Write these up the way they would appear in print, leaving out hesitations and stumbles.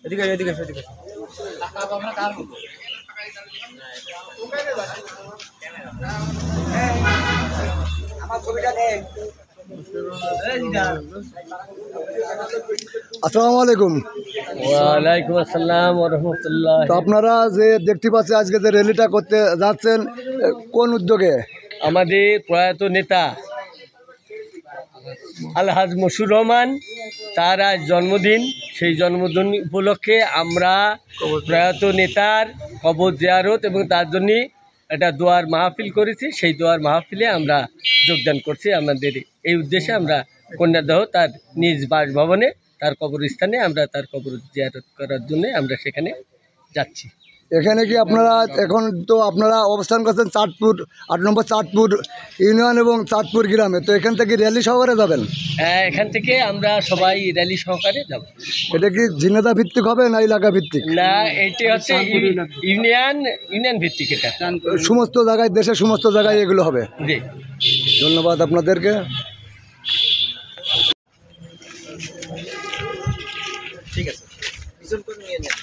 এদিকে এদিকে এদিকে আমার ছবিটা দেখ। আসসালামু আলাইকুম। ওয়ালাইকুম আসসালাম ওয়া রাহমাতুল্লাহ। তো আপনারা যে দেখতে পাচ্ছেন আজকে যে র্যালিটা করতে যাচ্ছেন কোন উদ্যোগে? আমাদের প্রয়াত নেতা আলহাজ মশিউর রহমান, তার আজ জন্মদিন। সেই জন্মদিন উপলক্ষে আমরা প্রয়াত নেতার কবর জিয়ারত এবং তার জন্য একটা দোয়ার মাহফিল করেছি। সেই দোয়ার মাহফিলে আমরা যোগদান করছি। আমাদের এই উদ্দেশ্যে আমরা কন্যাদাহ তার নিজ বাসভবনে, তার কবরস্থানে আমরা তার কবর জিয়ারত করার জন্য আমরা সেখানে যাচ্ছি। এখানে কি আপনারা এখন তো আপনারা অবস্থান করছেন চাঁদপুর 8 নম্বর চাঁদপুর ইউনিয়ন এবং চাঁদপুর গ্রামে, তো এখান থেকে র্যালি সহকারে যাবেন? এখান থেকে আমরা সবাই র্যালি সহকারে যাব। এটা কি ঝিনাইদহ ভিত্তিক হবে না এলাকা ভিত্তিক? না, এটি হচ্ছে ইউনিয়ন ভিত্তিক। এটা সমস্ত জায়গায়, দেশের সমস্ত জায়গায় এগুলো হবে। জি, ধন্যবাদ আপনাদেরকে। ঠিক আছে, পিছন করে নিয়ে নেন।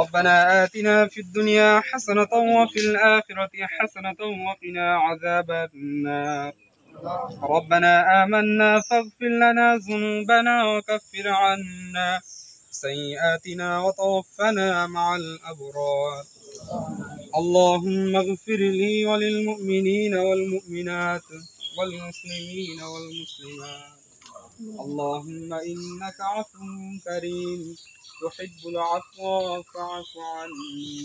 ربنا آتنا في الدنيا حسنة وفي الآخرة حسنة وقنا عذاب النار. ربنا آمنا فاغفر لنا ذنوبنا وكفر عنا سيئاتنا وتوفنا مع الأبرار. اللهم اغفر لي وللمؤمنين والمؤمنات والمسلمين والمسلمات. اللهم إنك عفو كريم تحب العفو فاعف عني.